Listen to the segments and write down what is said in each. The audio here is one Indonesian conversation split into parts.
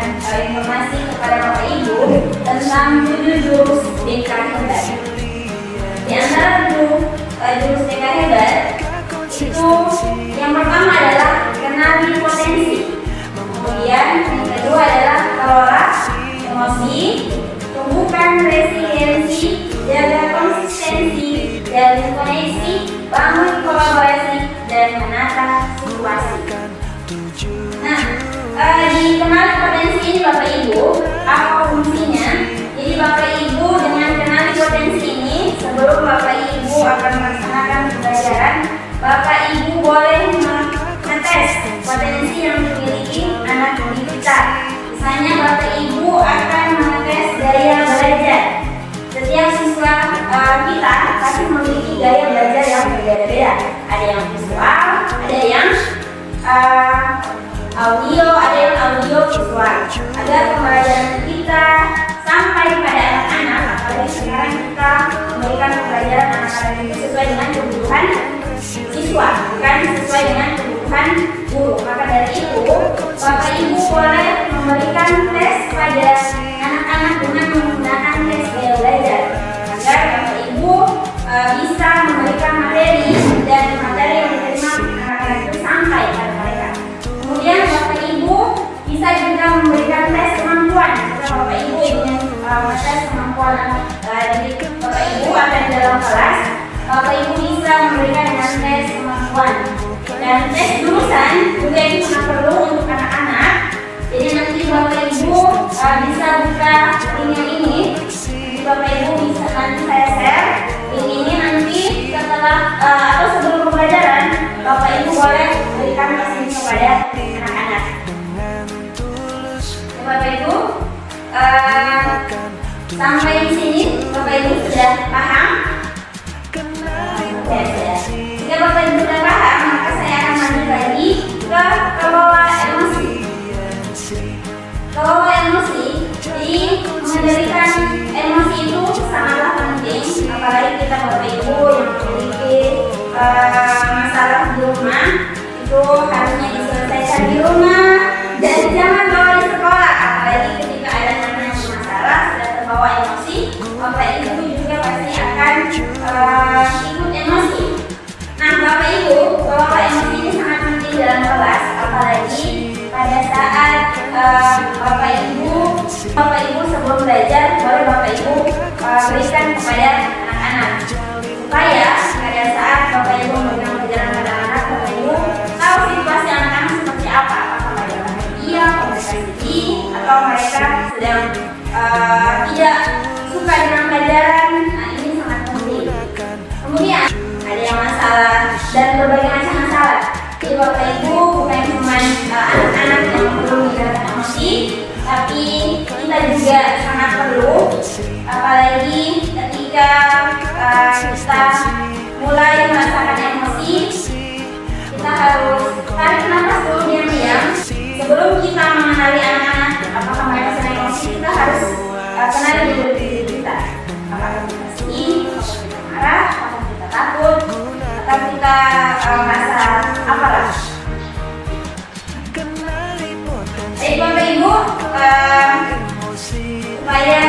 informasi kepada Bapak Ibu tentang 7 jurus BK hebat. Di antara jurus BK hebat itu yang pertama adalah kenali potensi, kemudian yang kedua adalah kelola emosi, tumbuhkan resiliensi, jaga konsistensi, jalin koneksi, bangun kolaborasi, dan menata situasi. Di kenali potensi ini Bapak Ibu, apa fungsinya? Jadi Bapak Ibu dengan kenali potensi ini, sebelum Bapak Ibu akan melaksanakan pembelajaran, Bapak Ibu boleh mengetes potensi yang dimiliki anak didik kita. Misalnya Bapak Ibu akan mengetes gaya belajar. Setiap siswa kita pasti memiliki gaya belajar yang berbeda-beda. Ada yang visual, ada yang audio, ada yang audio visual. Agar pembelajaran kita sampai pada anak-anak, apalagi sekarang kita memberikan pembelajaran anak-anak itu sesuai dengan kebutuhan siswa, bukan sesuai dengan kebutuhan guru. Maka dari itu, Bapak Ibu boleh memberikan tes pada anak-anak dengan menggunakan tes gaya belajar, agar Bapak Ibu bisa memberikan materi dan materi yang diterima anak-anak itu sampai pada mereka. Kemudian Bapak Ibu bisa juga memberikan tes kemampuan. Jika Bapak Ibu ingin tes kemampuan Bapak Ibu ada di dalam kelas, Bapak Ibu bisa memberikan dengan tes kemampuan. Dan tes jurusan juga itu sangat perlu untuk anak-anak. Jadi nanti Bapak Ibu bisa buka link yang ini. Jadi Bapak Ibu bisa nanti saya share link ini, nanti setelah atau sebelum pembelajaran Bapak Ibu boleh berikan tes ini kepada anak-anak. Ya, Bapak Ibu, sampai di sini Bapak Ibu sudah paham? Ya, sudah. Jika Bapak Ibu sudah paham, maka saya akan lanjut lagi ke kelola emosi. Kelola emosi, jadi mengendalikan emosi itu sangatlah penting, apalagi kita Bapak Ibu yang memiliki masalah di rumah, itu harusnya diselesaikan di rumah dan jangan bawa di sekolah. Apalagi ketika ada anak yang bermasalah, sudah terbawa emosi, Bapak Ibu juga pasti akan ikut emosi. Nah Bapak Ibu, kelola emosi ini sangat penting dalam kelas, apalagi pada saat Bapak Ibu sebelum belajar, boleh Bapak Ibu berikan kepada anak-anak, supaya pada saat Bapak Ibu memberikan pelajaran pada anak, Bapak Ibu tahu situasi anak-anak seperti apa, apakah mereka bahagia, mereka sedih, atau mereka sedang tidak suka dengan pelajaran. Nah ini sangat penting. Kemudian ada yang masalah dan berbagai macam masalah. Jadi Bapak Ibu bukan cuma anak-anak yang perlu mengendalikan emosi, tapi kita juga sangat perlu, apalagi ketika kita mulai merasakan emosi, kita harus tarik nafas dulu diam-diam sebelum kita mengenali anak-anak apakah mereka sedang emosi. Kita harus kenali dulu diri kita, apakah kita sedih, apakah kita marah, apakah kita takut, atau kita merasa apalah. Baik Bapak Ibu, supaya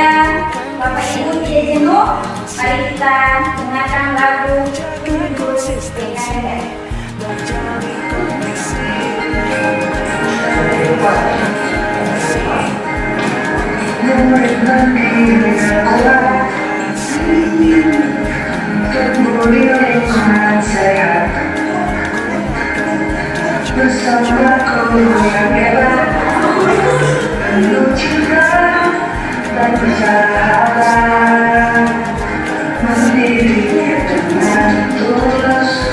Bapak Ibu tidak jenuh, mari kita dengarkan lagu 7 jurus BK hebat. Bersamaku yang hebat, penuh cinta dan persahabatan, mandiri dengan tulus,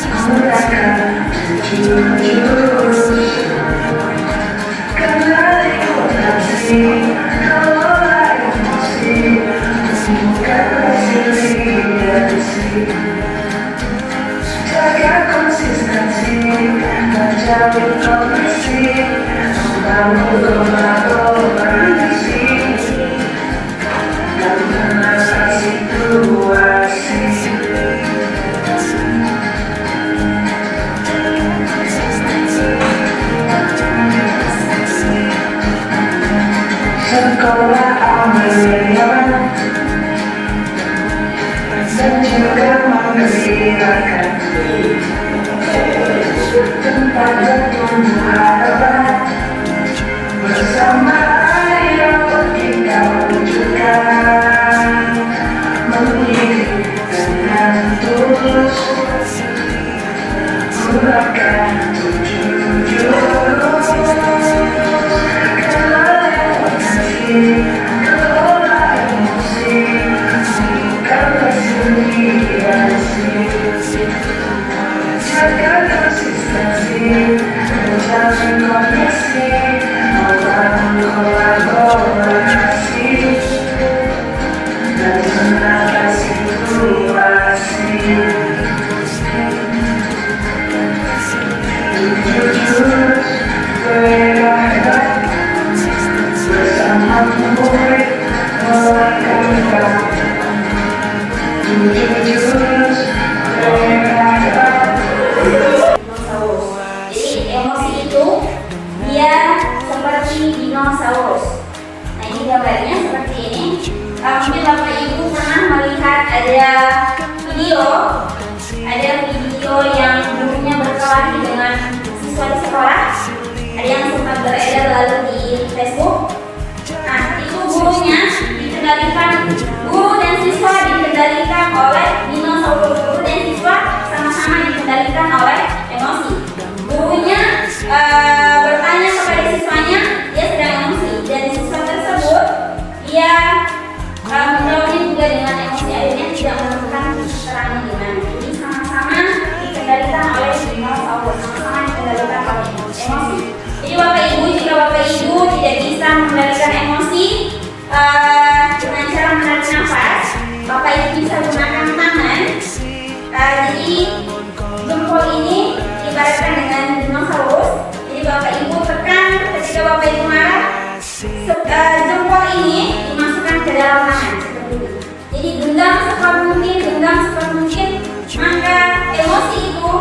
menggunakan 7 jurus. Kenali potensi, kelola emosi, bukan resiliensi, jaga konsistensi, menjalin koneksi, membangun kolaborasi, dan menata situasi. sekolah Amelia dan juga menggembirakan tempat bertumbuh harapan bersama. Ayo kita wujudkan memilih dengan tulus menggunakan tujuh jurus. Kelola emosi, bukan konsentrasi. Jaga konsistensi, menjalin koneksi, membangun kolaborasi, dan menata situasi. Jujur, berhebat, bersama murid melangkah. Jujur, berhebat. Jadi emosi itu dia seperti dinosaurus. Nah ini gambarnya seperti ini. Mungkin Bapak Ibu pernah melihat ada video yang gurunya berkelahi dengan siswa di sekolah. Ada yang sempat beredar lalu di Facebook. Nah itu guru dan siswa dikendalikan oleh dinosaurus. Guru dan siswa sama-sama dikendalikan oleh emosi. Gurunya bertanya kepada siswanya, dia sedang emosi, dan siswa tersebut dia menjawabnya juga dengan emosi, akhirnya tidak menemukan terangnya gimana. Jadi sama-sama dikendalikan oleh dinosaurus, sama-sama dikendalikan oleh emosi. Jadi Bapak Ibu, jika Bapak Ibu tidak bisa mengendalikan emosi dengan cara menarik nafas, Bapak Ibu bisa gunakan tangan. Jadi jempol ini ibaratkan dengan dinosaurus. Jadi Bapak Ibu tekan ketika Bapak Ibu marah, jempol ini dimasukkan ke dalam tangan seperti ini. Jadi genggam sekuat mungkin, maka emosi itu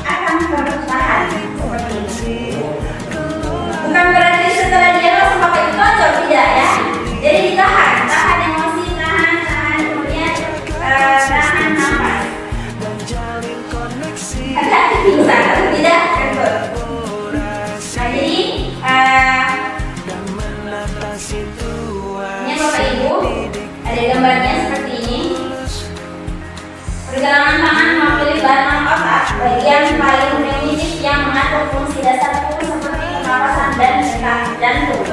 akan tertahan seperti ini. Bukan berarti setelah dia langsung Bapak Ibu tonjol, tidak ya. Jadi tahan emosi, tahan, kemudian tahan nafas. Hati-hati pingsan atau tidak kendur. Nah jadi ini Bapak Ibu ada gambarnya seperti ini. Pergelangan tangan mewakili batang otak, bagian paling primitif yang mengatur fungsi dasar tubuh seperti pernapasan dan detak jantung.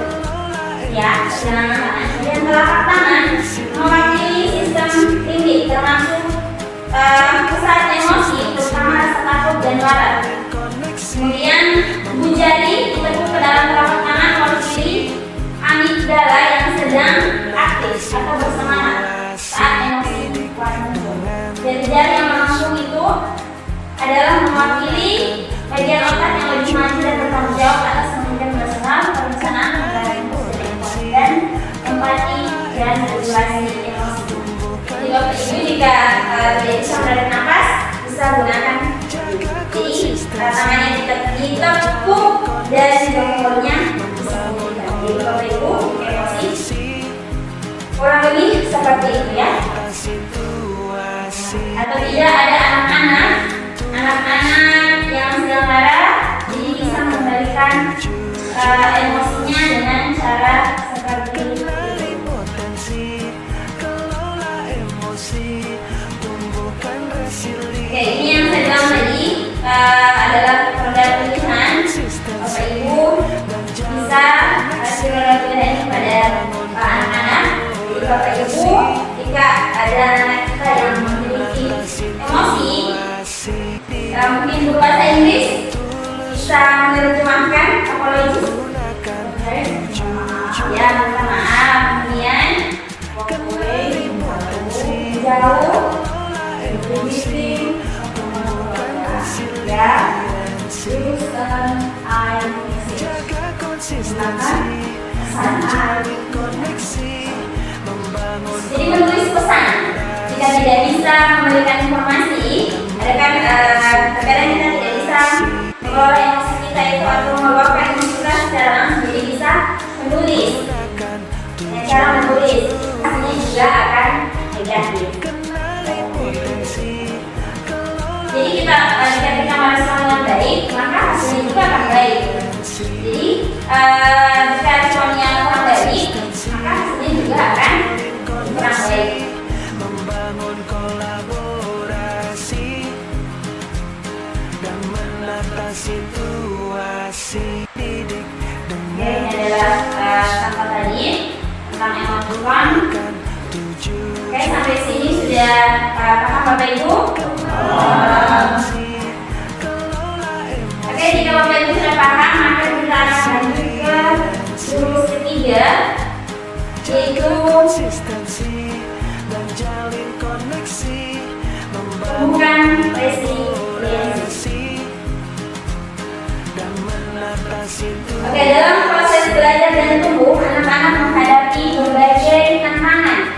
Ya, pergelangan tangan. Kemudian telapak tangan mewakili sistem limbik termasuk pusat emosi, terutama rasa takut dan marah. Kemudian ibu jari ditekuk ke dalam telapak tangan mewakili amigdala yang sedang aktif atau bersemangat saat emosi muncul. Jari-jari yang melengkung itu adalah mewakili bagian otak yang lebih maju dan bertanggung jawab atas pemikiran rasional, perencanaan, dan empati dan regulasi emosi. Jadi Bapak Ibu jika tidak bisa menarik nafas, bisa gunakan jadi tangannya ditekuk dan jempolnya disembunyikan. Jadi Bapak Ibu emosi kurang lebih seperti itu ya. Atau tidak ada anak-anak yang sedang marah, jadi bisa mengendalikan emosinya dengan cara seperti ini. Oke, ini yang saya bilang tadi adalah produk pilihan. Bapak Ibu bisa kasih produk pilihan ini pada anak-anak. Jadi Bapak Ibu jika ada anak kita yang memiliki emosi, mungkin berbahasa Inggris, bisa menerjemahkan apologies. Ya, minta maaf. Kemudian walk away, jauh, ya, use an I message. Jadi menulis pesan. Jika tidak bisa memberikan informasi, terkadang kita tidak bisa mengelola emosi kita itu atau meluapkan emosi kita secara langsung. Jadi bisa menulis. egois, hasilnya juga akan negatif. Jadi jika kita merespon dengan baik, maka hasilnya juga akan baik. Jadi jika responnya kurang baik, maka hasilnya juga akan kurang baik. Membangun kolaborasi dan menata situasi, didik Oke, ini adalah contoh tadi tentang emoticon. Oke, sampai sini sudah paham Bapak Ibu? Oke, jika Bapak Ibu sudah paham, maka kita akan lanjut ke jurus ketiga, yaitu konsistensi dan jalin koneksi, bukan resiliensi. dan menata situasi. Oke, dalam proses belajar dan tumbuh, anak-anak menghadapi berbagai tantangan.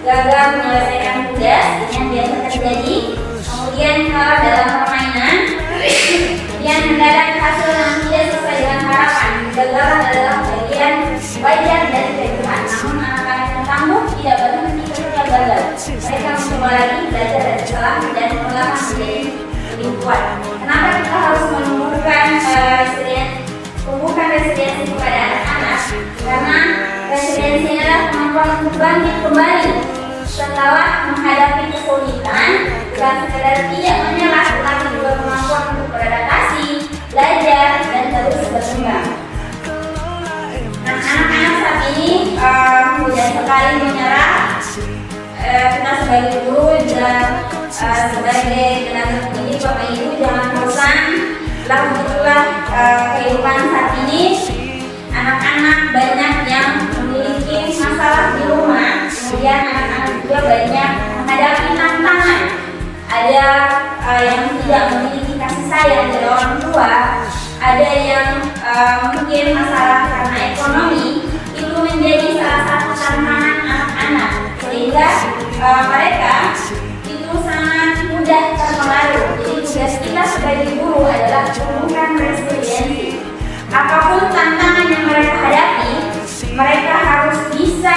Gagal menyelesaikan tugas yang biasa terjadi. Kemudian dalam permainan, kemudian mendadak hasil yang tidak sesuai dengan harapan. Kegagalan adalah bagian wajar dari kehidupan. Namun anak-anak yang tangguh tidak berhenti ketika gagal. Mereka mencoba lagi, belajar dari kesalahan dan perlahan menjadi lebih kuat. Kenapa kita harus menumbuhkan resiliensi kepada anak-anak? Karena resiliensi adalah kemampuan untuk bangkit kembali setelah menghadapi kesulitan, bukan sekedar tidak menyerah, tetapi juga kemampuan untuk beradaptasi, belajar, dan terus berkembang. Nah, anak-anak saat ini mudah sekali menyerah. Kita sebagai guru dan sebagai tenaga pendidik, Bapak Ibu jangan bosan. Begitulah kehidupan saat ini. Anak-anak banyak yang memiliki masalah di rumah, kemudian anak-anak juga banyak menghadapi tantangan. Ada yang tidak memiliki kasih sayang dari orang tua, ada yang mungkin masalah karena ekonomi. Itu menjadi salah satu tantangan anak-anak, sehingga mereka itu sangat mudah terpengaruh. Jadi tugas kita sebagai guru adalah tumbuhkan resiliensi. Apapun tantangan yang mereka hadapi, mereka harus bisa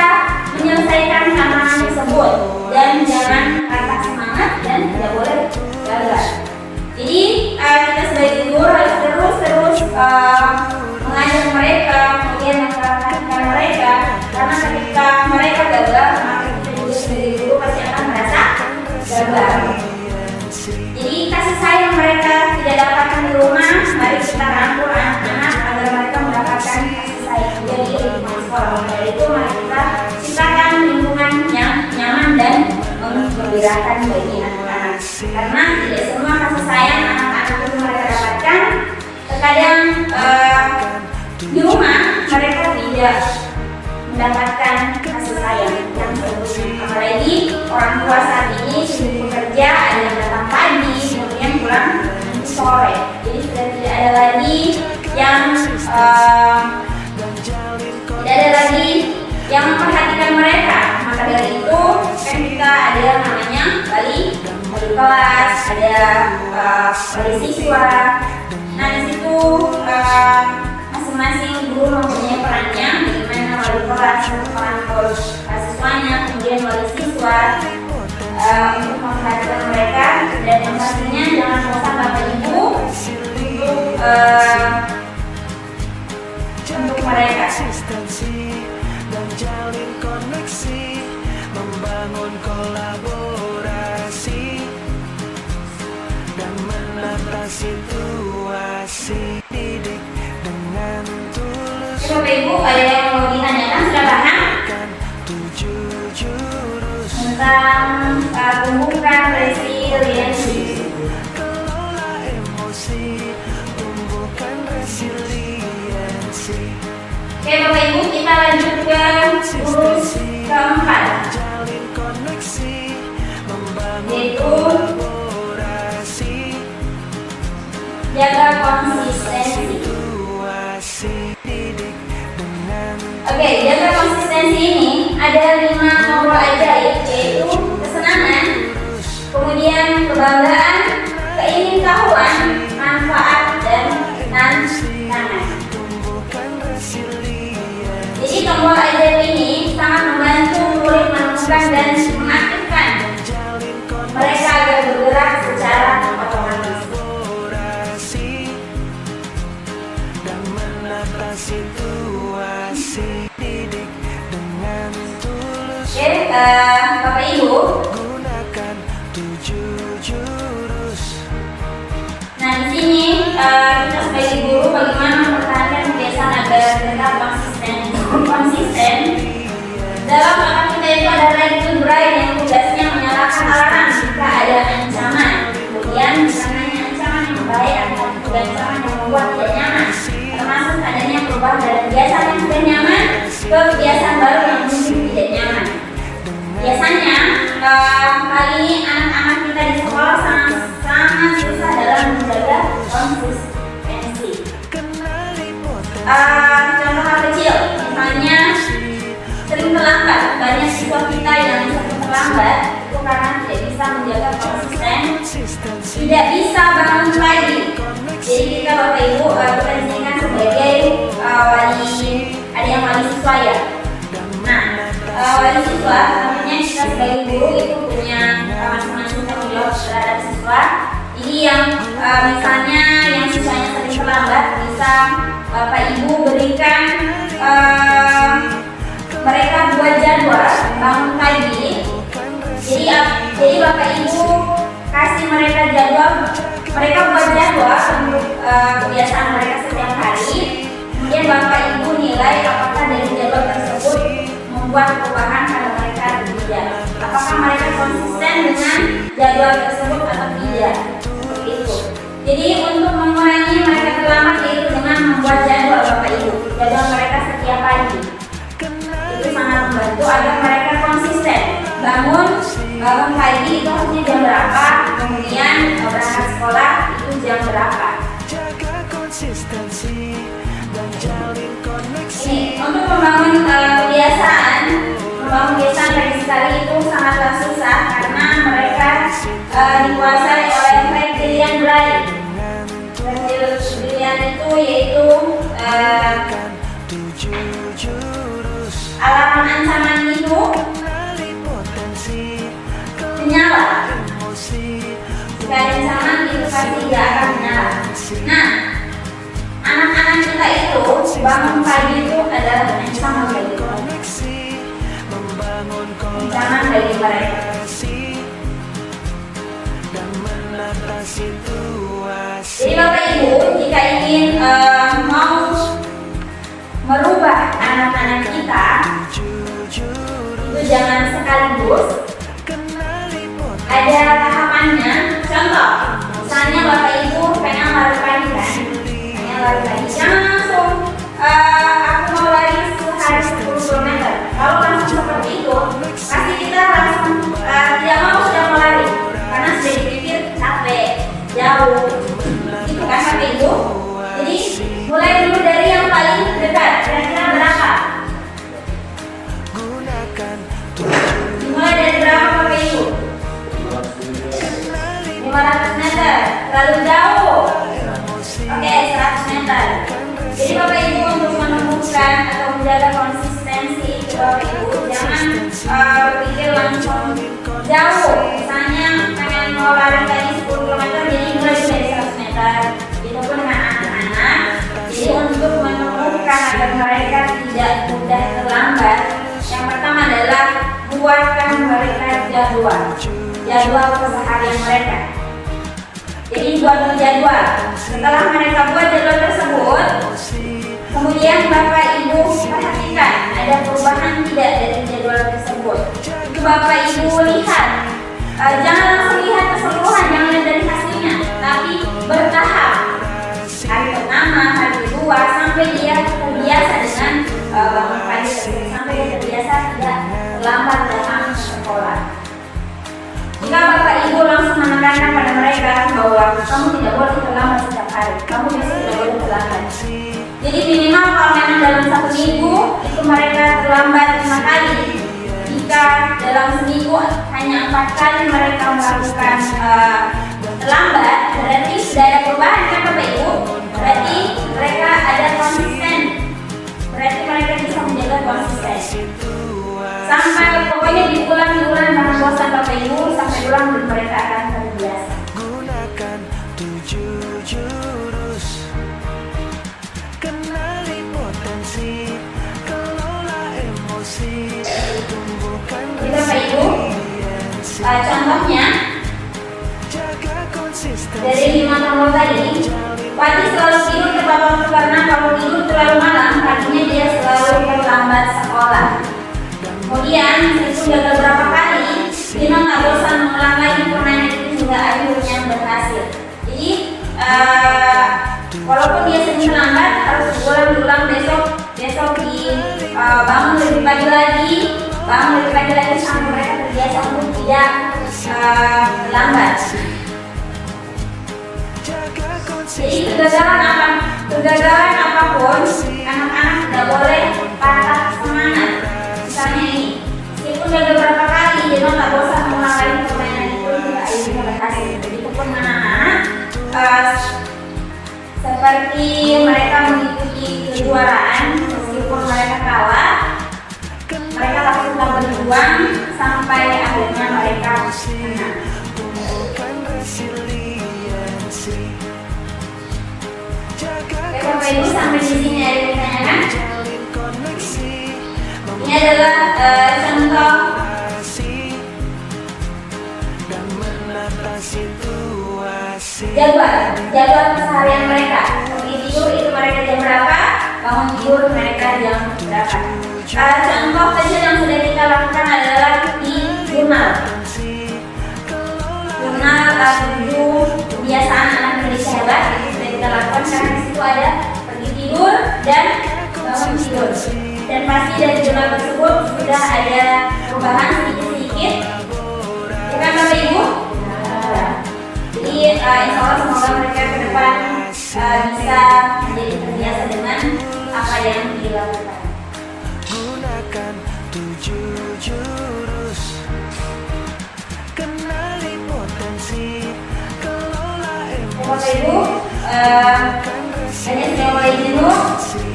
menyelesaikan tantangan tersebut dan jangan patah semangat dan tidak boleh gagal. Jadi kita sebagai guru harus terus mengajar mereka, kemudian memperhatikan mereka, karena ketika mereka gagal, maka kita juga sebagai guru pasti akan merasa gagal. Jadi kasih sayang mereka tidak dapatkan di rumah, mari kita rangkul anak-anak agar mereka mendapatkan kasih sayang dari lingkungan sekolah. Dari itu mari kita ciptakan lingkungan yang nyaman dan menggembirakan bagi anak-anak. Karena tidak semua kasih sayang anak-anak itu mereka dapatkan. Terkadang di rumah mereka tidak mendapatkan kasih sayang yang seutuhnya. Apalagi orang tua saat ini sibuk bekerja, ada yang datang pagi, kemudian pulang sore. Jadi sudah tidak ada lagi yang memperhatikan mereka. Maka dari itu kan kita ada yang namanya wali kelas, ada wali siswa. Nah di situ masing-masing guru mempunyai perannya, bagaimana wali kelas merangkul siswanya, kemudian wali siswa untuk memperhatikan mereka, dan yang pastinya jangan bosan Bapak Ibu untuk mereka. Dan jalin koneksi, membangun kolaborasi dan menata situasi, didik dengan tulus. Bapak Ibu, ada yang mau ditanyakan? Sudah paham tentang tumbuhkan resiliensi? Kelola emosi, tumbuhkan resiliensi. Oke Bapak Ibu, kita lanjut ke jurus keempat, Jalin koneksi, membangun yaitu kolaborasi, jaga konsistensi. situasi, didik dengan Oke, jaga konsistensi ini ada 5 tombol ajaib, yaitu kesenangan, kemudian kebanggaan, keingintahuan, manfaat, dan tantangan. tumbuhkan resiliensi. Jadi tombol ajaib ini sangat membantu membangunkan dan mengaktifkan mereka agar bergerak secara otomatis. kolaborasi dan menata situasi, didik dengan tulus. Oke, Bapak Ibu. Gunakan 7 jurus. Nah, di sini kita sebagai guru bagaimana mempertahankan kebiasaan agar tetap konsisten. Dalam otak kita itu ada reticle brain yang tugasnya menyalakan alarm jika ada ancaman. Kemudian bukan hanya ancaman yang membahayakan, tapi juga ancaman yang membuat tidak nyaman, termasuk adanya perubahan dari kebiasaan yang sudah nyaman ke kebiasaan baru yang mungkin tidak nyaman. Biasanya kali ini anak-anak kita di sekolah sangat susah dalam menjaga konsistensi. Contoh hal kecil, misalnya sering terlambat. Banyak siswa kita yang sering terlambat itu karena tidak bisa menjaga konsisten, tidak bisa bangun pagi. Jadi kita Bapak Ibu kita disinikan sebagai ada yang wali siswa ya. Nah, wali siswa tentunya kita sebagai guru itu punya masing-masing tanggung jawab terhadap siswa. Jadi yang misalnya yang siswanya sering terlambat bisa Bapak Ibu berikan mereka buat jadwal bangun pagi. Jadi Bapak Ibu kasih mereka jadwal, mereka buat jadwal untuk kebiasaan mereka setiap hari. Kemudian Bapak Ibu nilai apakah dari jadwal tersebut membuat perubahan pada mereka atau tidak. Apakah mereka konsisten dengan jadwal tersebut atau tidak. Seperti itu. Jadi untuk mengurangi mereka terlambat yaitu dengan membuat jadwal Bapak Ibu, jadwal mereka setiap pagi. Itu sangat membantu agar mereka konsisten. Bangun pagi itu harusnya jam berapa, kemudian berangkat sekolah itu jam berapa. Jaga konsistensi dan jalin koneksi. Ini untuk membangun kebiasaan pagi sekali itu sangatlah susah karena mereka dikuasai oleh reptilian brain. Reptilian itu yaitu 7 jurus. alarm ancaman itu menyala. Jika ada ancaman itu pasti tidak akan menyala. Nah, anak-anak kita itu bangun pagi itu adalah ancaman bagi mereka. Ancaman bagi mereka. Jadi Bapak Ibu jika ingin mau merubah anak-anak kita itu jangan sekaligus, ada tahapannya. Contoh, misalnya Bapak Ibu pengen lari pagi kan, jangan langsung aku mau lari sehari 10 km. Kalau langsung seperti itu, pasti kita langsung tidak mau sudah mau lari karena sudah dipikir capek, jauh, itu kan Bapak Ibu. Jadi mulai dulu dari yang paling dekat, kira-kira berapa? Dimulai dari berapa Bapak Ibu? 500 meter, terlalu jauh. Oke, 100 meter. Jadi Bapak Ibu untuk menemukan atau menjaga konsistensi itu Bapak Ibu jangan berpikir langsung jauh. Misalnya pengen mau lari tadi 10 km, jadi mulai dari 100 meter. Itu pun dengan anak-anak. Jadi untuk menemukan agar mereka tidak mudah terlambat, yang pertama adalah buatkan mereka jadwal keseharian mereka. Jadi buat jadwal. Setelah mereka buat jadwal tersebut, kemudian Bapak Ibu perhatikan ada perubahan tidak dari jadwal tersebut. Itu Bapak Ibu lihat. Jangan langsung lihat keseluruhan, jangan lihat dari hasilnya, tapi bertahap. Hari pertama, hari kedua, sampai dia terbiasa dengan bangun pagi tersebut, sampai dia terbiasa tidak terlambat datang ke sekolah. Jika Bapak Ibu langsung menekankan pada mereka bahwa kamu tidak boleh terlambat setiap hari, kamu besok tidak boleh terlambat. Jadi minimal kalau memang dalam 1 minggu itu mereka terlambat 5 kali. Jika dalam seminggu hanya 4 kali mereka melakukan terlambat, berarti sudah ada perubahan kan Bapak Ibu? Berarti mereka ada konsisten. Berarti mereka bisa menjaga konsisten. Sampai pokoknya diulang karena bosan Bapak Ibu, sampai ulang dan mereka akan terbiasa. Gunakan 7 jurus, kenali potensi, kelola emosi, tumbuhkan Jadi Bapak Ibu, resiliensi, contohnya jaga konsistensi. dari 5 tombol tadi, Wati selalu tidur tepat waktu karena kalau tidur terlalu malam, paginya dia selalu terlambat sekolah. Kemudian, itu udah beberapa kali, Dino nggak bosan mengulang lagi permainan itu hingga akhirnya berhasil. Jadi, walaupun dia sering terlambat, harus diulang besok bangun lebih pagi lagi sampai mereka terbiasa untuk tidak terlambat. Jadi kegagalan apapun, anak-anak tidak boleh patah semangat. Misalnya ini, meskipun udah beberapa kali, dia nggak bosan mengulang lagi permainan itu hingga akhirnya berhasil. Jadi itu pun anak-anak seperti mereka mengikuti kejuaraan, meskipun mereka kalah, mereka pasti tetap berjuang sampai akhirnya mereka menang. Oke Bapak Ibu, sampai di sini ada pertanyaan. Ini adalah contoh jadwal keseharian mereka. Pergi tidur itu mereka jam berapa, bangun tidur mereka jam berapa. Contoh kecil yang sudah kita lakukan adalah di jurnal 7 kebiasaan anak Indonesia hebat. Itu sudah kita lakukan karena di situ ada pergi tidur dan bangun tidur. Dan pasti dari jurnal tersebut sudah ada perubahan sedikit-sedikit. Bukan Bapak Ibu? Jadi insya Allah semoga mereka ke depan bisa menjadi terbiasa dengan apa yang dilakukan. Gunakan 7 jurus, kenali potensi, kelola emosi. Bapak Ibu, hanya sudah mulai jenuh.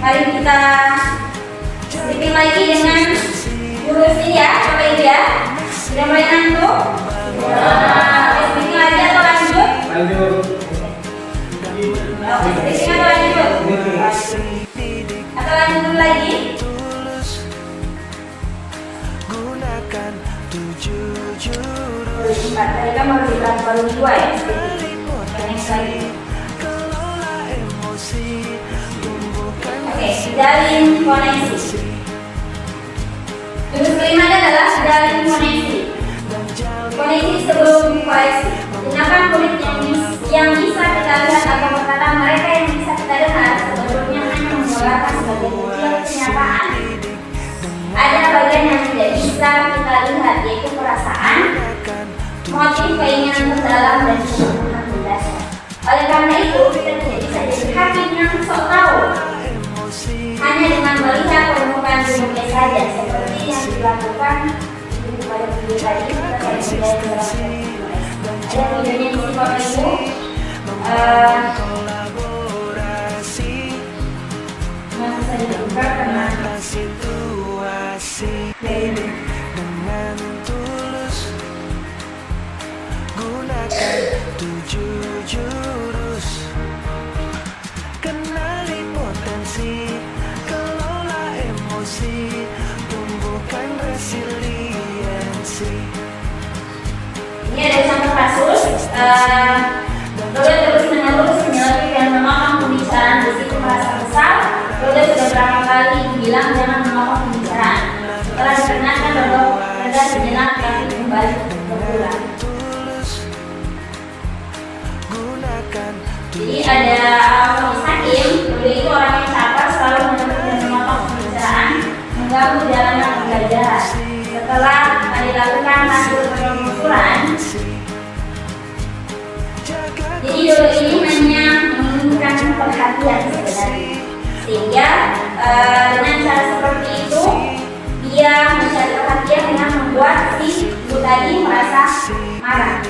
Mari kita stripping lagi dengan jurus ini ya, Bapak Ibu ya. Sudah mulai ngantuk? Stripping lagi atau lanjut? Lanjut. Stripping atau lanjut? Atau lanjut dulu lagi? Gunakan 7 jurus, Tadi kan baru 2 ya. Next lagi. kelola emosi, tumbuhkan Oke, jalin koneksi. Jurus kelima adalah jalin koneksi. Koneksi sebelum koneksi. Gunakan kulit yang bisa kita lihat atau berkata mereka yang bisa kita dengar sebetulnya hanya menggambarkan sebagian kecil kenyataan. Ada bagian yang tidak bisa kita lihat, yaitu perasaan, motif, keinginan terdalam, dan kebutuhan mendasar. Oleh karena itu, kita tidak bisa jadi hakim yang sok tahu hanya dengan melihat permukaan dunia saja, seperti yang dilakukan pada video tadi. Kita saya ada videonya di sini Bapak Ibu. kolaborasi, Masih saja dibuka karena situasi dengan tulus. Gunakan 7 jurus, kenali potensi, kelola emosi, tumbuhkan resiliensi. ini ada contoh kasus. Roda terus menerus menyelipik dan memotong pembicaraan. Di situ merasa kesal. Roda sudah berapa kali dibilang jangan memotong pembicaraan. Setelah diperingatkan, Roda sejenak tapi kembali berulang. Gunakan Jadi ada Fonis Hakim. Roda itu orang yang sabar, selalu menyelipik dan memotong pembicaraan, mengganggu jalanan pembelajaran. Setelah dilakukan hasil penelusuran, jadi Dodo ini hanya menginginkan perhatian sebenarnya, sehingga dengan cara seperti itu dia mencari perhatian dengan membuat si ibu tadi merasa marah.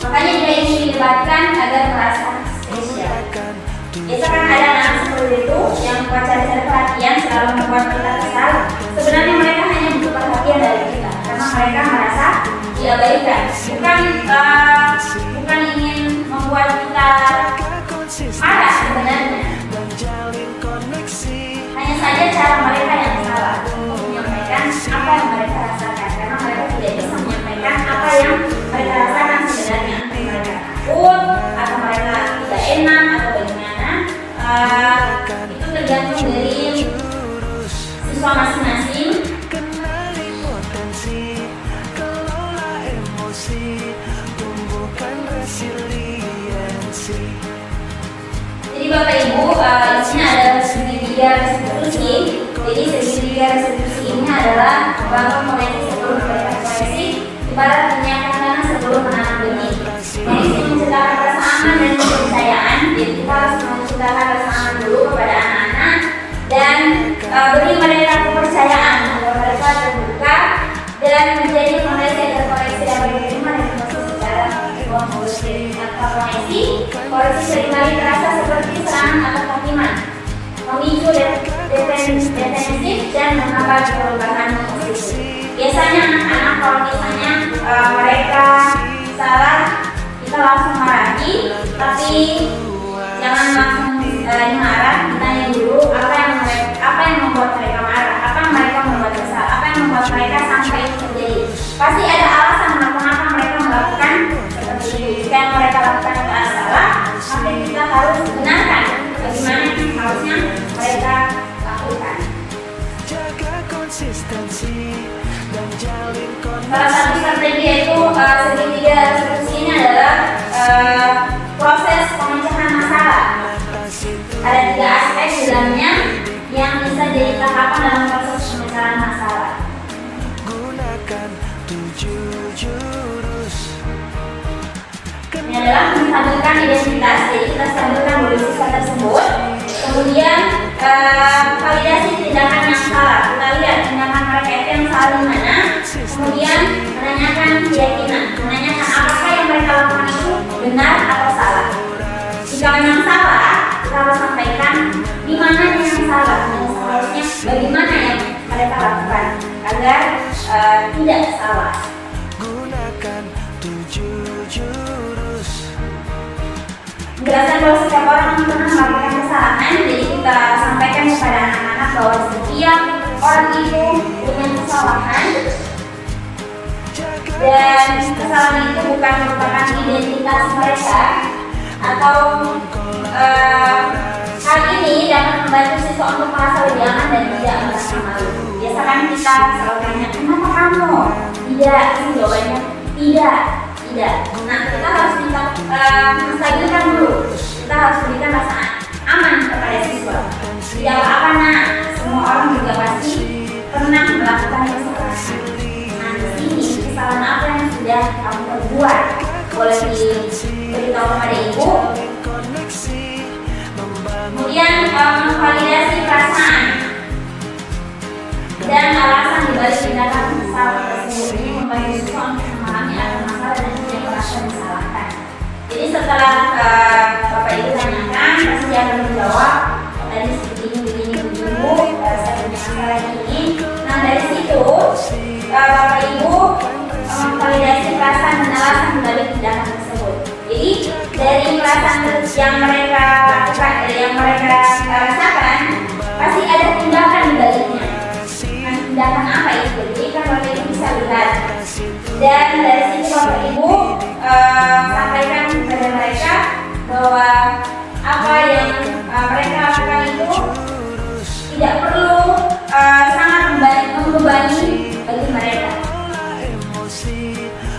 Makanya dia ingin didebatkan agar merasa spesial. Biasa kan ada anak seperti itu yang cari perhatian selalu membuat kita kesal. Sebenarnya mereka hanya mereka merasa diabaikan. Bukan ingin membuat kita marah sebenarnya. Hanya saja cara mereka yang salah untuk menyampaikan apa yang mereka rasakan, karena mereka tidak bisa menyampaikan apa yang mereka rasakan sebenarnya. Mereka takut atau mereka tidak enak atau bagaimana, itu tergantung dari siswa masing-masing. Kenali potensi, kelola emosi, tumbuhkan resiliensi. Jadi Bapak Ibu, di sini ada segitiga restitusi. Jadi segitiga restitusi ini adalah bangun koleksi sebelum koleksi, ibarat menyiapkan tanah sebelum menanam benih. Jadi sini menciptakan rasa aman dan kepercayaan. Jadi kita harus menciptakan rasa aman dulu kepada anak-anak dan beri mereka kepercayaan bahwa mereka terbuka dan menjadi koneksi dan koreksi yang diterima dan dimaksud secara koneksi. Koreksi seringkali terasa seperti serangan atau hakiman, memicu defensif dan menghambat perubahan posisi. Biasanya anak-anak kalau misalnya mereka salah, kita langsung marahi, tapi jangan langsung dimarah. Ditanya dulu apa yang membuat mereka marah, apa yang mereka membuat kesal, apa yang membuat mereka sampai itu terjadi. Pasti ada alasan mengapa mereka melakukan seperti itu. Jika yang mereka lakukan itu salah, maka kita harus benarkan bagaimana yang harusnya mereka lakukan. Jaga konsistensi dan jalin Salah satu strategi yaitu segitiga restitusi ini adalah proses pemecahan masalah. Ada 3 aspek di dalamnya yang bisa jadi tahapan dalam proses pemecahan masalah. Gunakan 7 jurus. Ini adalah menstabilkan identitas, jadi kita stabilkan dulu siswa tersebut. Kemudian validasi tindakan yang salah. Kita lihat tindakan mereka itu yang salah di mana. Kemudian menanyakan keyakinan, menanyakan apakah yang mereka lakukan itu benar atau salah. Jika memang salah, kita harus sampaikan di mana yang salah dan seharusnya bagaimana yang mereka lakukan agar tidak salah. Gunakan 7 jurus. Menjelaskan bahwa setiap orang pernah melakukan kesalahan, jadi kita sampaikan kepada anak-anak bahwa setiap orang itu punya kesalahan dan kesalahan itu bukan merupakan identitas mereka, atau hal ini dapat membantu siswa untuk merasa lebih aman dan tidak merasa malu. Biasakan kita selalu tanya, kenapa kamu? Tidak, ini jawabannya tidak. Nah, kita harus menstabilkan dulu. Kita harus berikan rasa aman kepada siswa. Tidak apa-apa nak, semua orang juga pasti pernah melakukan kesalahan. Nah, di sini kesalahan apa yang sudah kamu perbuat? Boleh diberitahu kepada ibu. Kemudian memvalidasi perasaan dan alasan dibalik tindakan kesalahan tersebut. Ini membantu siswa untuk memahami akar masalah dan tidak merasa disalahkan. Jadi setelah Bapak Ibu tanyakan, pasti dia akan menjawab tadi seperti ini, Bu, saya punya masalah ini. Nah, dari situ Bapak Ibu memvalidasi perasaan dan alasan dibalik tindakan tersebut. Jadi dari perasaan yang mereka lakukan, yang mereka rasakan, pasti ada tindakan di baliknya. Nah, tindakan apa itu? Jadi kan Bapak Ibu bisa lihat. Dan dari situ Bapak Ibu sampaikan kepada mereka bahwa apa yang mereka lakukan itu tidak perlu sangat membebani bagi mereka.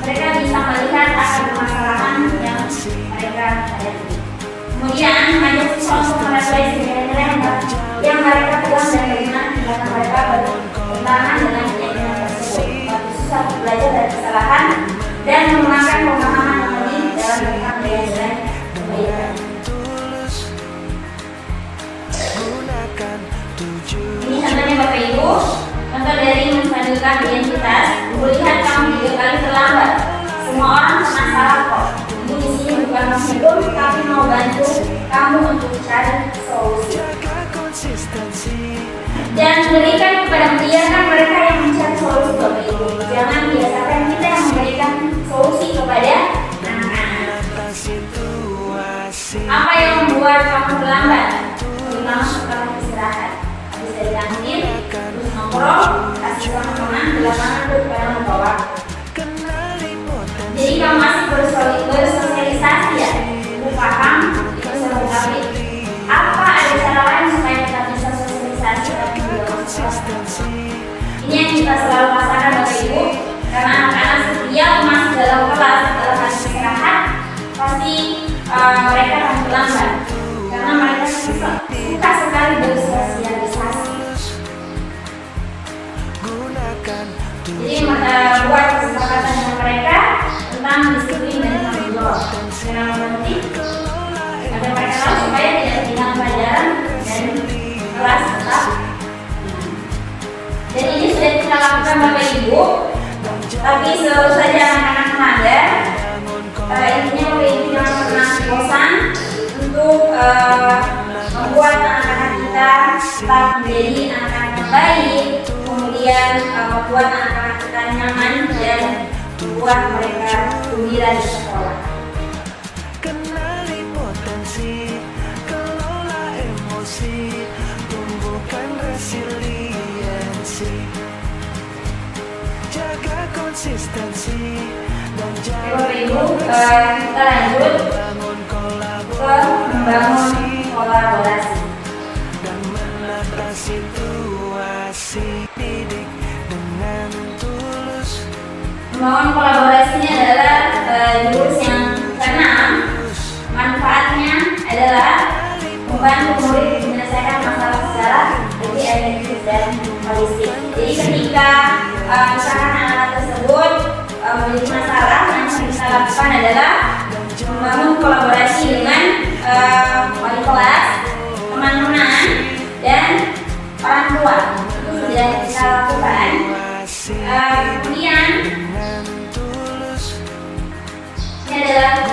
Mereka bisa melihat akar permasalahan yang mereka hadapi. Kemudian mengajak siswa untuk merefleksi nilai-nilai yang mereka pegang dan bagaimana tindakan mereka bertentangan dengan keyakinan tersebut. Bagi siswa untuk belajar dari kesalahan dan mengembangkan pemahaman yang lebih dalam tentang nilai-nilai kebaikan. Ini contohnya Bapak Ibu, contoh dari menstabilkan identitas. Ibu lihat kamu 3 kali terlambat. Semua orang pernah salah kok. Ibu di sini bukan menghukum, tapi mau bantu kamu untuk cari solusi. Dan berikan kepada biarkan mereka yang mencari solusi. solusi Bapak Ibu. Jangan biasakan kita yang memberikan solusi kepada anak-anak. Apa yang membuat kamu terlambat? Terutama setelah istirahat. Habis dari kantin, terus nongkrong, kasih teman-teman di lapangan supaya membawa. Jadi kamu masih bersosialisasi ya? Aku paham, itu seru sekali. Apa ada cara lain supaya kita bisa sosialisasi dan ini yang kita selalu rasakan Bapak Ibu, karena anak-anak setiap masih dalam kelas setelah istirahat pasti mereka akan terlambat karena mereka suka sekali bersosialisasi. Jadi buat kesepakatan dengan mereka tentang disiplin dan tanggung jawab. Yang penting agar mereka tahu supaya tidak ketinggalan pelajaran dan kelas tetap. Dan ini sudah kita lakukan Bapak Ibu, tapi selalu saja anak-anak melanggar. Intinya Bapak Ibu jangan pernah bosan untuk membuat anak-anak kita tetap menjadi anak-anak yang baik, kemudian membuat anak-anak kita nyaman dan membuat mereka gembira di sekolah. Kenali potensi, kelola emosi, tumbuhkan resiliensi, jaga konsistensi dan Bapak Ibu, kita lanjut ke membangun kolaborasi dan menata situasi, didik dengan tulus. Membangun kolaborasi ini adalah jurus yang keenam. Manfaatnya adalah membantu murid menyelesaikan masalah secara lebih efektif dan holistik. Jadi ketika misalkan anak-anak tersebut memiliki masalah, yang kita lakukan adalah membangun kolaborasi dengan wali kelas, teman-teman, dan orang tua. Itu sudah kita lakukan. Kemudian ini adalah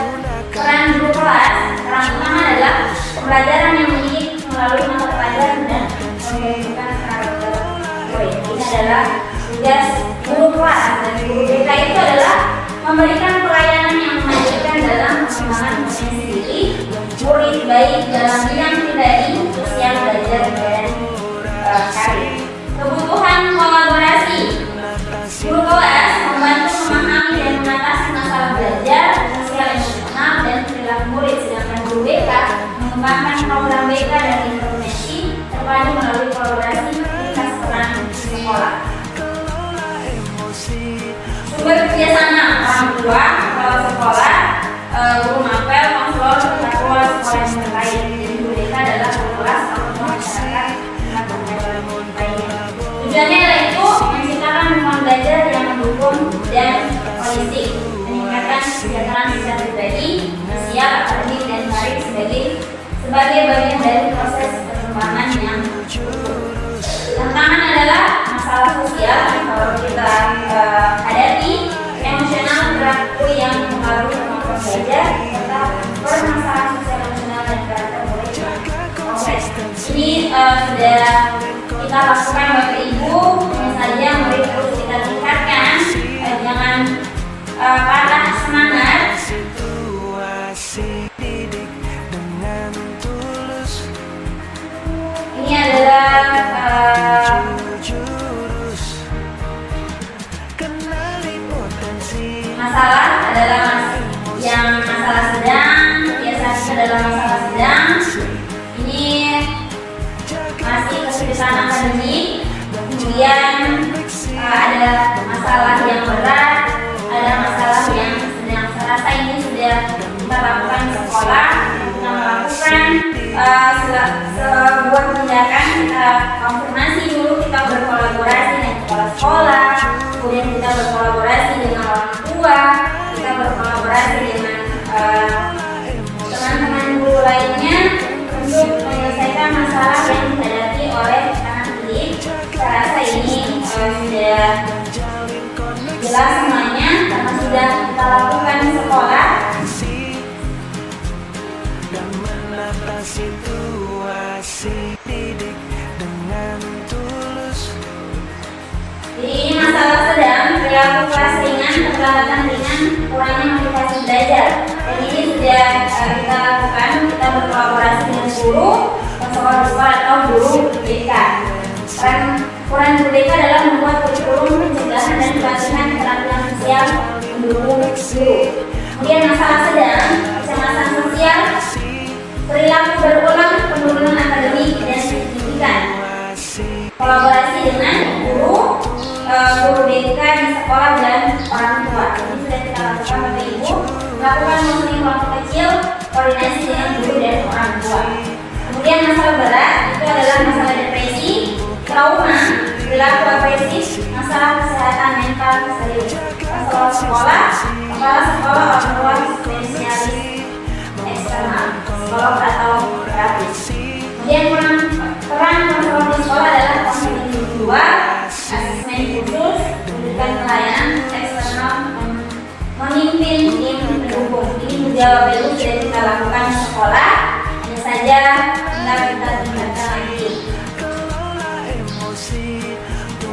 peran guru kelas. Peran utama adalah pembelajaran yang mendidik melalui mata pelajaran dan membentukkan karakter murid. Ini adalah tugas guru kelas, dan guru BK itu adalah memberikan pelayanan yang memajukan dalam pengembangan potensi diri murid baik dalam bidang pribadi, sosial, belajar, dan karir. Kebutuhan kolaborasi. Guru kelas membantu memahami dan mengatasi masalah belajar, sosial emosional, dan perilaku murid, sedangkan guru BK mengembangkan program BK dan intervensi terpadu melalui kolaborasi lintas peran sekolah. Sumber kerjasama orang tua, kepala sekolah, guru mapel, konselor, tata kelola sekolah yang terkait. Jadi guru BK adalah guru kelas atau masyarakat atau lainnya. Tujuannya yaitu menciptakan lingkungan belajar yang mendukung dan holistik, meningkatkan kesejahteraan secara pribadi, sosial, akademik, dan karir sebagai bagian dari proses perkembangan yang utuh. Tantangan adalah masalah sosial kalau kita hadapi, emosional, perilaku yang mempengaruhi kemampuan belajar, serta permasalahan sosial emosional dan karakter murid. Ini sudah kita lakukan Bapak Ibu, misalnya murid terus kita tingkatkan, jangan patah semangat. Ini adalah masalah yang masalah sedang, biasanya adalah masalah sedang. Ini masih kesulitan akademik, kemudian ada masalah yang berat, ada masalah yang sedang. Saya rasa ini sudah kita lakukan di sekolah, kita melakukan sebuah tindakan, kita konfirmasi dulu, kita berkolaborasi dengan kepala sekolah, kemudian kita berkolaborasi dengan orang tua, kita berkolaborasi dengan teman-teman guru lainnya untuk menyelesaikan masalah yang dihadapi oleh anak didik. Saya rasa ini sudah jelas semuanya karena sudah kita lakukan di sekolah. Dan menata situasi, didik dengan tulus. Jadi ini masalah pelambatan ringan, kurangnya motivasi belajar. Dan ini sudah kita lakukan, kita berkolaborasi dengan guru, sekolah-sekolah atau guru BK. Peran guru BK adalah membuat kurikulum pencegahan dan pelatihan keterampilan sosial mendukung guru. Kemudian masalah sedang, kecemasan sosial, perilaku berulang, penurunan akademik dan pendidikan. Kolaborasi dengan guru BK di sekolah dan orang tua. Ini sudah kita lakukan Bapak Ibu. Lakukan counseling kelompok kecil, koordinasi dengan guru dan orang tua. Kemudian masalah berat itu adalah masalah depresi, trauma, perilaku agresif, masalah kesehatan mental serius. Masalah sekolah, kepala sekolah, orang tua, spesialis eksternal, psikolog atau terapis. Kemudian peran konselor di sekolah adalah konseling individual, asesmen khusus, memberikan pelayanan eksternal, memimpin tim pendukung. Ini juga Bapak Ibu sudah kita lakukan di sekolah, hanya saja kita tingkatkan lagi.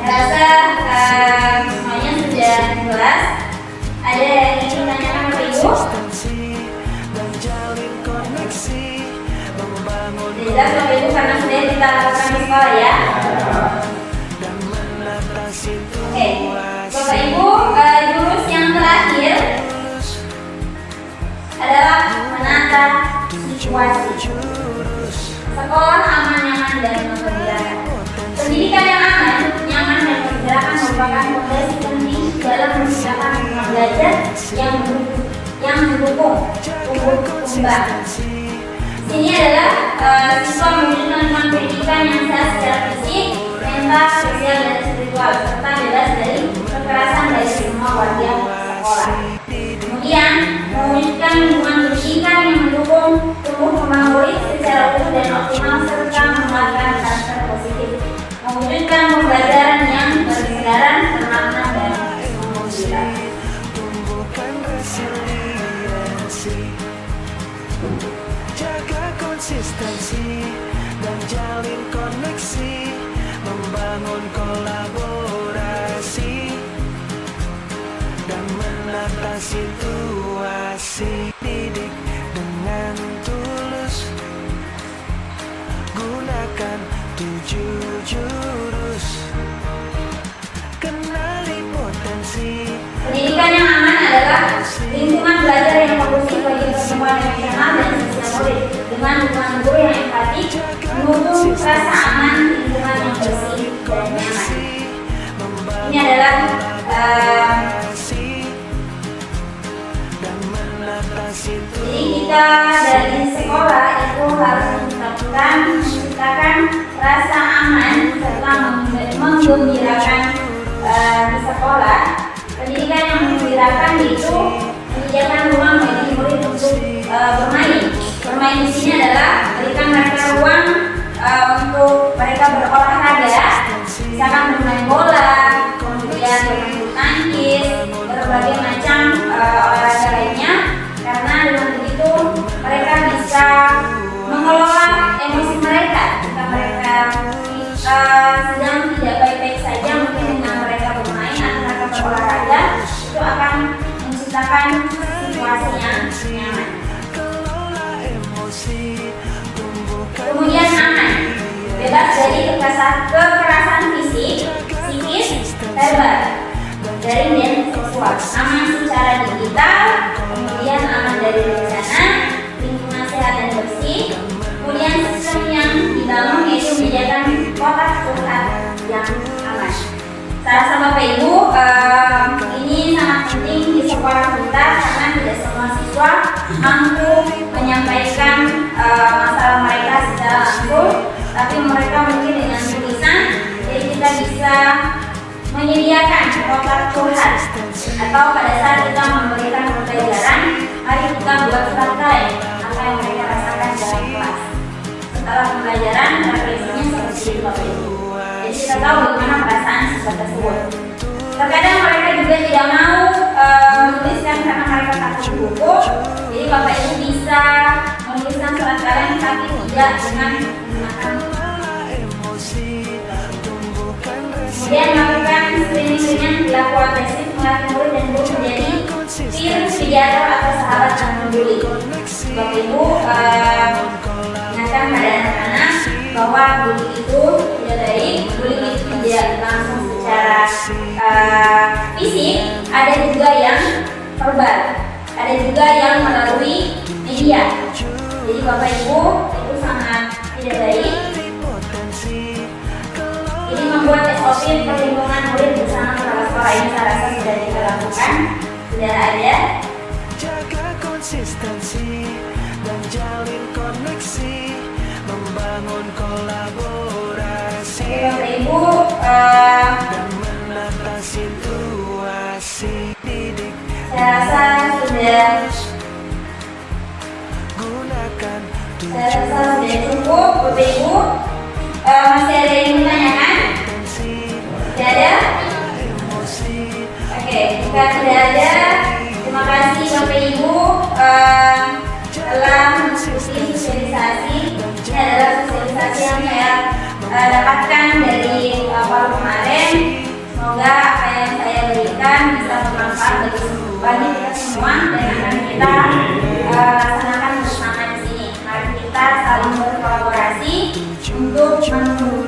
Saya rasa semuanya sudah jelas. Ada yang ingin ditanyakan Bapak Ibu? Jelas Bapak Ibu karena sudah kita lakukan di sekolah ya. Oke, Bapak Ibu, jurus yang terakhir adalah menata situasi. Sekolah aman, nyaman, dan menggembirakan. Pendidikan yang aman, nyaman, dan menggembirakan merupakan fondasi penting dalam menciptakan lingkungan belajar yang mendukung tumbuh kembang. Ini adalah siswa mewujudkan lingkungan pendidikan yang sehat secara fisik, mental, sosial, dan spiritual, serta bebas dari kekerasan dari semua warga sekolah. Kemudian, mewujudkan lingkungan pendidikan yang mendukung tumbuh kembang murid secara utuh dan optimal, serta menguatkan karakter positif. Mewujudkan pembelajaran yang berkesedaran, bermakna, dan memotivasi. Jaga konsistensi dan jalin koneksi, membangun kolaborasi dan menata situasi. Didik dengan tulus, gunakan 7 jurus, kenali potensi. Pendidikan yang aman adalah lingkungan belajar yang kondusif bagi pertumbuhan emosional dan sosial murid, dengan lingkungan guru yang empatik, mendukung rasa aman, lingkungan yang bersih dan nyaman. Ini adalah jadi kita dari sekolah itu harus menciptakan rasa aman serta menggembirakan di sekolah. Pendidikan yang menggembirakan itu menyediakan ruang bagi murid untuk bermain. Bermain di sini adalah berikan mereka ruang untuk mereka berolahraga, misalkan bermain bola, kemudian bermain bulu tangkis, berbagai macam olahraga lainnya. Karena dengan begitu mereka bisa mengelola emosi mereka. Jika mereka sedang tidak baik-baik saja, mungkin dengan mereka bermain atau mereka berolahraga, itu akan menciptakan situasi yang nyaman. Kemudian aman, bebas dari kekerasan fisik, psikis, verbal, daring dan seksual. Aman secara digital, kemudian aman dari bencana, lingkungan sehat dan bersih. Kemudian sistem yang dibangun yaitu menyediakan kotak curhat yang aman. Saya rasa Bapak Ibu, ini sangat penting di sekolah kita karena tidak semua siswa mampu menyampaikan masalah mereka secara langsung, tapi mereka mungkin dengan tulisan. Jadi kita bisa menyediakan kotak curhat, atau pada saat kita memberikan pembelajaran, mari kita buat surat kaleng apa yang mereka rasakan dalam kelas. Setelah pembelajaran, refleksinya seperti itu Bapak Ibu. Jadi kita tahu bagaimana perasaan siswa tersebut. Terkadang mereka juga tidak mau menuliskan karena mereka takut buku. Jadi Bapak Ibu bisa menuliskan surat kaleng tapi tidak dengan menggunakan. Kemudian melakukan screening dengan perilaku agresif, melatih murid dan guru menjadi mediator atau sahabat yang peduli. Bapak Ibu ingatkan pada anak-anak bahwa bullying itu tidak baik. Bullying itu tidak langsung secara fisik, ada juga yang verbal, ada juga yang melalui media. Jadi Bapak Ibu itu sangat tidak baik. Jadi membuat SOP perlindungan murid bersama kepala sekolah ini saya rasa sudah kita lakukan, sudah ada. Jaga konsistensi dan jalin koneksi, membangun kolaborasi Oke Bapak Ibu, dan menata situasi didik. saya rasa sudah Gunakan cukup. Bapak Ibu masih ada yang menanyakan? Tidak ada? emosi. Oke, jika tidak ada, terima kasih Bapak Ibu telah mengikuti sosialisasi. Ini adalah sosialisasi yang saya dapatkan dari forum kemarin. Semoga apa yang saya berikan bisa bermanfaat bagi kita semua dan akan kita laksanakan bersama di sini. Mari kita saling berkolaborasi untuk menumbuhkan